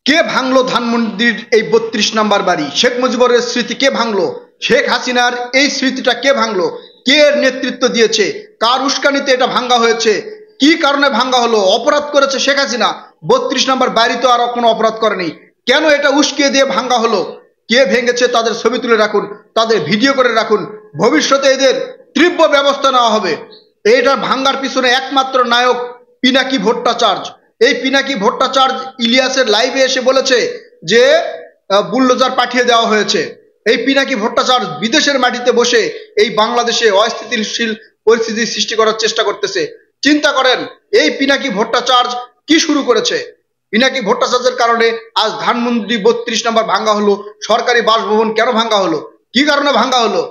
কে ভাঙলো ধানমন্ডির এই ৩২ নম্বর বাড়ি? শেখ মুজিবুরের স্মৃতি কে ভাঙলো? শেখ হাসিনার এই স্মৃতিটা কে ভাঙলো? কে এর নেতৃত্ব দিয়েছে? কার উস্কানিতে এটা ভাঙ্গা হয়েছে? কি কারণে ভাঙ্গা হলো? অপরাধ করেছে শেখ হাসিনা। ৩২ নম্বর বাড়ি তো আর কোনো অপরাধ করেনি, কেন এটা উস্কিয়ে দিয়ে ভাঙ্গা হলো? কে ভেঙেছে তাদের ছবি তুলে রাখুন, তাদের ভিডিও করে রাখুন। ভবিষ্যতে এদের তীব্র ব্যবস্থা নেওয়া হবে। এইটা ভাঙ্গার পিছনে একমাত্র নায়ক পিনাকি ভট্টাচার্য। এই পিনাকি ভট্টাচার্য ইলিয়াসের লাইভে এসে বলেছে যে বুলডোজার পাঠিয়ে দেওয়া হয়েছে। এই পিনাকি ভট্টাচার্য বিদেশের মাটিতে বসে এই বাংলাদেশে অস্থিতিশীল পরিস্থিতি সৃষ্টি করার চেষ্টা করতেছে। চিন্তা করেন এই পিনাকি ভট্টাচার্য কি শুরু করেছে। পিনাকি ভট্টাচার্যের কারণে আজ ধানমন্ডি ৩২ নম্বর ভাঙ্গা হলো। সরকারি বাসভবন কেন ভাঙ্গা হলো? কি কারণে ভাঙ্গা হলো?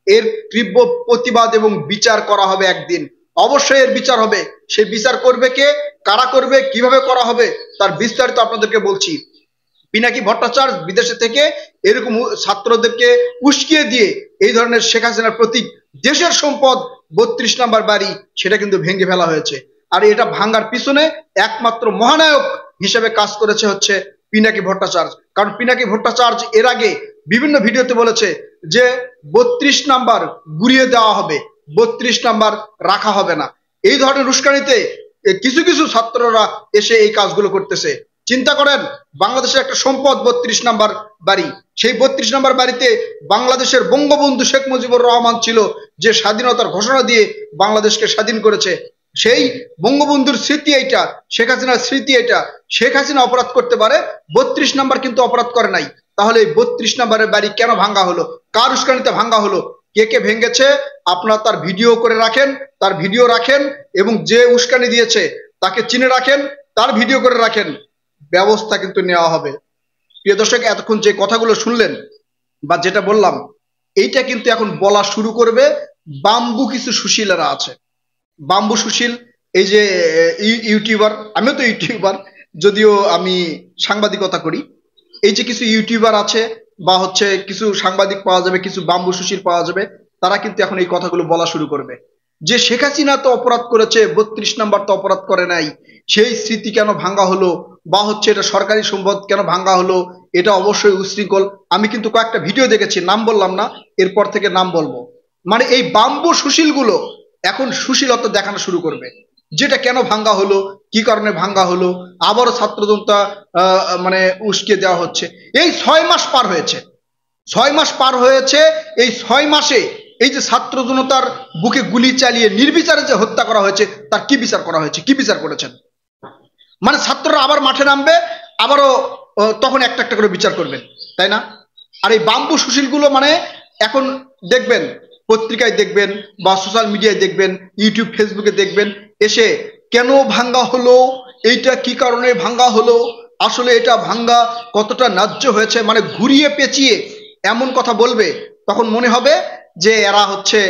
এর তীব্র প্রতিবাদ এবং বিচার করা হবে একদিন। অবশ্যই এর বিচার হবে। সেই বিচার করবে কে, কারা করবে, কিভাবে করা হবে, তার বিস্তারিত আপনাদেরকে বলছি। পিনাকি ভট্টাচার্য বিদেশে থেকে এরকম ছাত্রদেরকে উস্কিয়ে দিয়ে এই ধরনের শেখ হাসিনার প্রতীক দেশের সম্পদ ৩২ নম্বর বাড়ি সেটা কিন্তু ভেঙে ফেলা হয়েছে। আর এটা ভাঙ্গার পিছনে একমাত্র মহানায়ক হিসেবে কাজ করেছে হচ্ছে পিনাকি ভট্টাচার্য। কারণ পিনাকি ভট্টাচার্য এর আগে বিভিন্ন ভিডিওতে বলেছে যে ৩২ নাম্বার গুড়িয়ে দেওয়া হবে, ৩২ নাম্বার রাখা হবে না। এই ধরনের উস্কানিতে কিছু কিছু ছাত্ররা এসে এই কাজগুলো করতেছে। চিন্তা করেন বাংলাদেশের একটা সম্পদ ৩২ নাম্বার বাড়ি। সেই ৩২ নাম্বার বাড়িতে বাংলাদেশের বঙ্গবন্ধু শেখ মুজিবুর রহমান ছিল, যে স্বাধীনতার ঘোষণা দিয়ে বাংলাদেশকে স্বাধীন করেছে। সেই বঙ্গবন্ধুর স্মৃতি এইটা, শেখ হাসিনার স্মৃতি এটা। শেখ হাসিনা অপরাধ করতে পারে, ৩২ নাম্বার কিন্তু অপরাধ করে নাই। তাহলে এই ৩২ নাম্বারের বাড়ি কেন ভাঙ্গা হলো? কার উস্কানিতে ভাঙ্গা হলো? কে কে ভেঙেছে? আপনারা তার ভিডিও করে রাখেন, তার ভিডিও রাখেন এবং যে উস্কানি দিয়েছে তাকে চিনে রাখেন, তার ভিডিও করে রাখেন। ব্যবস্থা কিন্তু নেওয়া হবে। প্রিয় দর্শক, এতক্ষণ যে কথাগুলো শুনলেন বা যেটা বললাম, এইটা কিন্তু এখন বলা শুরু করবে বাম্বু কিছু সুশীলেরা আছে। বাম্বু সুশীল, এই যে ইউটিউবার, আমিও তো ইউটিউবার, যদিও আমি সাংবাদিকতা করি। এই যে কিছু ইউটিউবার আছে বা হচ্ছে কিছু সাংবাদিক পাওয়া যাবে, কিছু বাম্বু সুশীল পাওয়া যাবে, তারা কিন্তু এখন এই কথাগুলো বলা শুরু করবে যে শেখ হাসিনা তো অপরাধ করেছে, ৩২ নাম্বার তো অপরাধ করে নাই, সেই স্মৃতি কেন ভাঙ্গা হলো, বা হচ্ছে এটা সরকারি সম্পদ কেন ভাঙ্গা হলো, এটা অবশ্যই উশৃঙ্খল। আমি কিন্তু কয়েকটা ভিডিও দেখেছি, নাম বললাম না, এরপর থেকে নাম বলবো। মানে এই বাম্বু সুশীল গুলো এখন সুশীলতা দেখানো শুরু করবে, যেটা কেন ভাঙ্গা হলো, কি কারণে ভাঙ্গা হলো। আবারও ছাত্র জনতা মানে উস্কে দেওয়া হচ্ছে। এই ৬ মাস পার হয়েছে, ৬ মাস পার হয়েছে। এই ৬ মাসে এই যে ছাত্র জনতার বুকে গুলি চালিয়ে নির্বিচারে যে হত্যা করা হয়েছে, তার কি বিচার করা হয়েছে? কি বিচার করেছেন? মানে ছাত্ররা আবার মাঠে নামবে, আবারও তখন একটা একটা করে বিচার করবেন, তাই না? আর এই বাম্বু সুশীলগুলো মানে এখন দেখবেন, পত্রিকায় দেখবেন বা সোশ্যাল মিডিয়ায় দেখবেন, ইউটিউব ফেসবুকে দেখবেন, এসে কেন ভাঙ্গা হলো, এইটা কি কারণে ভাঙ্গা হলো, আসলে এটা ভাঙ্গা কতটা ন্যায্য হয়েছে, মানে ঘুরিয়ে পেঁচিয়ে এমন কথা বলবে, তখন মনে হবে যে এরা হচ্ছে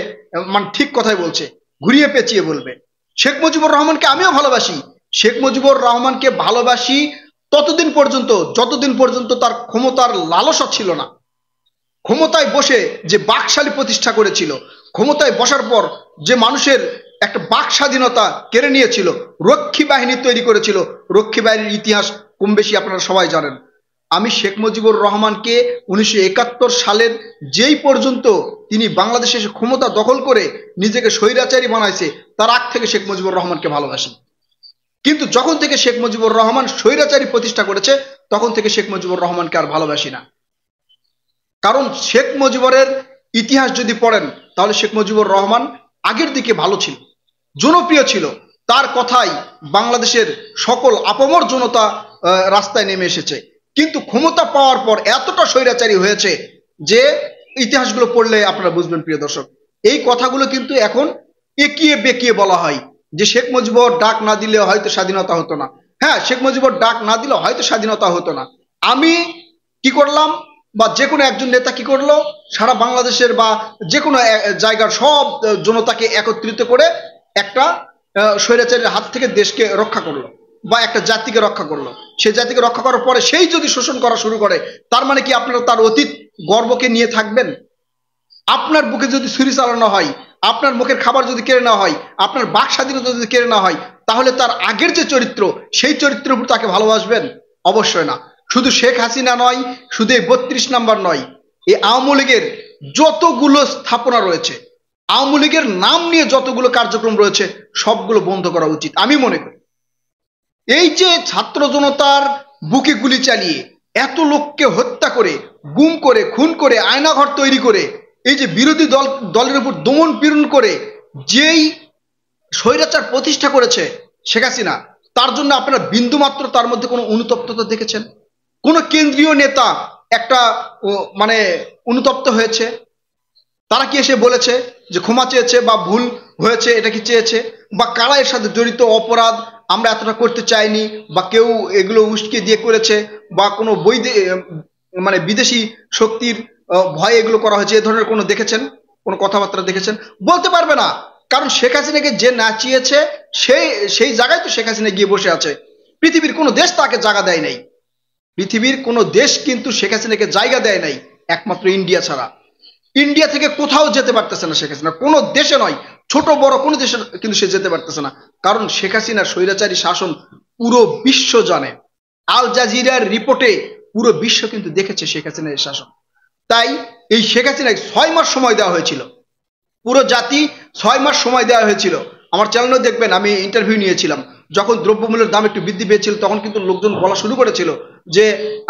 মানে ঠিক কথাই বলছে, ঘুরিয়ে পেঁচিয়ে বলবে। শেখ মুজিবুর রহমানকে আমিও ভালোবাসি, শেখ মুজিবুর রহমানকে ভালোবাসি ততদিন পর্যন্ত যতদিন পর্যন্ত তার ক্ষমতার লালসা ছিল না। ক্ষমতায় বসে যে বাকশালী প্রতিষ্ঠা করেছিল, ক্ষমতায় বসার পর যে মানুষের একটা বাক স্বাধীনতা কেড়ে নিয়েছিল, রক্ষী বাহিনী তৈরি করেছিল, রক্ষী বাহিনীর ইতিহাস কম বেশি আপনারা সবাই জানেন। আমি শেখ মুজিবুর রহমানকে ১৯৭১ সালের যেই পর্যন্ত তিনি বাংলাদেশে এসে ক্ষমতা দখল করে নিজেকে স্বৈরাচারী বানাইছে, তার আগ থেকে শেখ মুজিবুর রহমানকে ভালোবাসি। কিন্তু যখন থেকে শেখ মুজিবুর রহমান স্বৈরাচারী প্রতিষ্ঠা করেছে, তখন থেকে শেখ মুজিবুর রহমানকে আর ভালোবাসি না। কারণ শেখ মুজিবুরের ইতিহাস যদি পড়েন, তাহলে শেখ মুজিবুর রহমান আগের দিকে ভালো ছিল, জনপ্রিয় ছিল। তার কথাই বাংলাদেশের সকল আপামর জনতা রাস্তায় নেমে এসেছে। কিন্তু ক্ষমতা পাওয়ার পর এতটা স্বৈরাচারী হয়েছে যে ইতিহাসগুলো পড়লে আপনারা বুঝবেন। প্রিয় দর্শক, এই কথাগুলো কিন্তু এখন একিয়ে বেঁকিয়ে বলা হয় যে শেখ মুজিবুর ডাক না দিলে হয়তো স্বাধীনতা হতো না। হ্যাঁ, শেখ মুজিবুর ডাক না দিলে হয়তো স্বাধীনতা হতো না। আমি কি করলাম বা যে কোনো একজন নেতা কি করলো, সারা বাংলাদেশের বা যে কোনো জায়গার সব জনতাকে একত্রিত করে একটা স্বৈরাচারের হাত থেকে দেশকে রক্ষা করলো বা একটা জাতিকে রক্ষা করলো। সেই জাতিকে রক্ষা করার পরে সেই যদি শোষণ করা শুরু করে, তার মানে কি আপনারা তার অতীত গর্বকে নিয়ে থাকবেন? আপনার বুকে যদি ছুরি চালানো হয়, আপনার মুখের খাবার যদি কেড়ে নেওয়া হয়, আপনার বাক স্বাধীনতা যদি কেড়ে নেওয়া হয়, তাহলে তার আগের যে চরিত্র, সেই চরিত্রের উপর তাকে ভালোবাসবেন? অবশ্যই না। শুধু শেখ হাসিনা নয়, শুধু এই 32 নাম্বার নয়, এই আওয়ামী লীগের যতগুলো স্থাপনা রয়েছে, আওয়ামী লীগের নাম নিয়ে যতগুলো কার্যক্রম রয়েছে সবগুলো বন্ধ করা উচিত আমি মনে করি। এই যে ছাত্র জনতার বুকে গুলি চালিয়ে এত লোককে হত্যা করে, গুম করে, খুন করে, আয়নাঘর তৈরি করে, এই যে বিরোধী দলের উপর দমন পীড়ন করে যেই স্বৈরাচার প্রতিষ্ঠা করেছে শেখ হাসিনা, তার জন্য আপনারা বিন্দুমাত্র তার মধ্যে কোনো অনুতপ্ততা দেখেছেন? কোন কেন্দ্রীয় নেতা একটা মানে অনুতপ্ত হয়েছে? তারা কি এসে বলেছে যে ক্ষমা চেয়েছে বা ভুল হয়েছে, এটা কি চেয়েছে? বা কারা এর সাথে জড়িত, অপরাধ আমরা এতটা করতে চাইনি, বা কেউ এগুলো উস্কে দিয়ে করেছে, বা কোনো মানে বিদেশি শক্তির ভয়ে এগুলো করা হয়েছে, এ ধরনের কোনো দেখেছেন, কোনো কথাবার্তা দেখেছেন? বলতে পারবে না, কারণ শেখ হাসিনাকে যে নাচিয়েছে সেই জায়গায় তো শেখ হাসিনা গিয়ে বসে আছে। পৃথিবীর কোনো দেশ তাকে জায়গা দেয় নাই, পৃথিবীর কোনো দেশ কিন্তু শেখ হাসিনাকে জায়গা দেয় নাই, একমাত্র ইন্ডিয়া ছাড়া। ইন্ডিয়া থেকে কোথাও যেতে পারতেছে না শেখ হাসিনা, কোনো দেশে নয়, ছোট বড় কোনো দেশে কিন্তু সে যেতে পারতেছে না, কারণ শেখ হাসিনার স্বৈরাচারী শাসন পুরো বিশ্ব জানে। আল জাজিরার রিপোর্টে পুরো বিশ্ব কিন্তু দেখেছে শেখ হাসিনার শাসন। তাই এই শেখ হাসিনাকে 6 মাস সময় দেওয়া হয়েছিল, পুরো জাতি 6 মাস সময় দেওয়া হয়েছিল। আমার চ্যানেলে দেখবেন আমি ইন্টারভিউ নিয়েছিলাম, যখন দ্রব্যমূল্যের দাম একটু বৃদ্ধি পেয়েছিল তখন কিন্তু লোকজন বলা শুরু করেছিল যে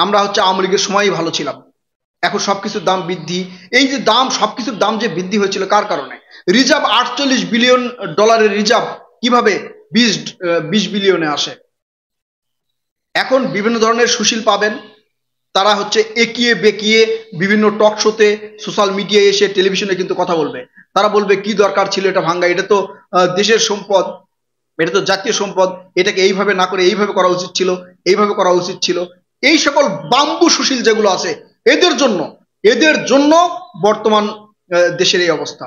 আমরা হচ্ছে আওয়ামী লীগের সময়ই ভালো ছিলাম। এখন সবকিছুর দাম বৃদ্ধি, এই যে দাম, সবকিছুর দাম যে বৃদ্ধি হয়েছিল কার কারণে? রিজার্ভ 48 বিলিয়ন ডলারের রিজার্ভ কিভাবে 20 বিলিয়নে আসে? এখন বিভিন্ন ধরনের সুশীল পাবেন, তারা হচ্ছে একিয়ে বেঁকিয়ে বিভিন্ন টক শোতে, সোশ্যাল মিডিয়ায় এসে, টেলিভিশনে কিন্তু কথা বলবে। তারা বলবে কি দরকার ছিল এটা ভাঙ্গা, এটা তো দেশের সম্পদ, এটা তো জাতীয় সম্পদ, এটাকে এইভাবে না করে এইভাবে করা উচিত ছিল, এইভাবে করা উচিত ছিল। এই সকল বাম্বু সুশীল যেগুলো আছে, এদের জন্য বর্তমান দেশের এই অবস্থা।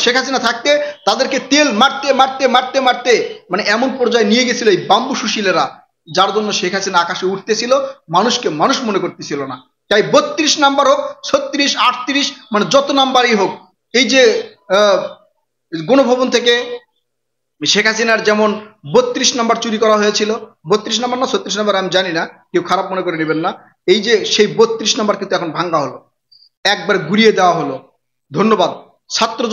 শেখ হাসিনা থাকতে তাদেরকে তেল মারতে মারতে মারতে মারতে মানে এমন পর্যায়ে নিয়ে গেছিল এই বাম্বু সুশীলেরা, যার জন্য শেখ হাসিনা আকাশে উঠতেছিল, মানুষকে মানুষ মনে করতেছিল না। তাই 32 নাম্বার হোক, 36, 38, মানে যত নাম্বারই হোক, এই যে গণভবন থেকে শেখ হাসিনার যেমন 32 নাম্বার চুরি করা হয়েছিল, 32 নাম্বার না 36 নাম্বার আমি জানি না, কেউ খারাপ মনে করে নেবেন না, এই যে সেই 32 নাম্বার কিন্তু এখন ভাঙ্গা হলো, একবার ঘুরিয়ে দেওয়া হলো। ধন্যবাদ ছাত্র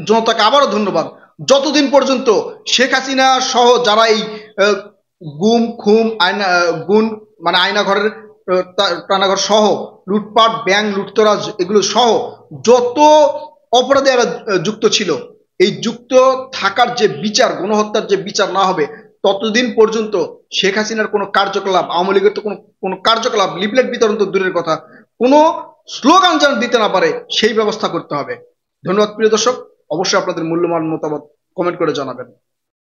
জনতাকে, আবারও ধন্যবাদ। যতদিন পর্যন্ত শেখ হাসিনা সহ যারা এই গুম খুম গুণ মানে আয়নাঘরের টানাঘর সহ লুটপাট, ব্যাংক লুটতরাজ এগুলো সহ যত অপরাধে এরা যুক্ত ছিল, এই যুক্ত থাকার যে বিচার, গণহত্যার যে বিচার না হবে ততদিন পর্যন্ত শেখ হাসিনার কোনো কার্যকলাপ, আওয়ামী লীগের তো কোনো কার্যকলাপ, লিফলেট বিতরণ তো দূরের কথা, কোনো স্লোগান যেন দিতে না পারে সেই ব্যবস্থা করতে হবে। ধন্যবাদ প্রিয় দর্শক, অবশ্যই আপনাদের মূল্যবান মতামত কমেন্ট করে জানাবেন।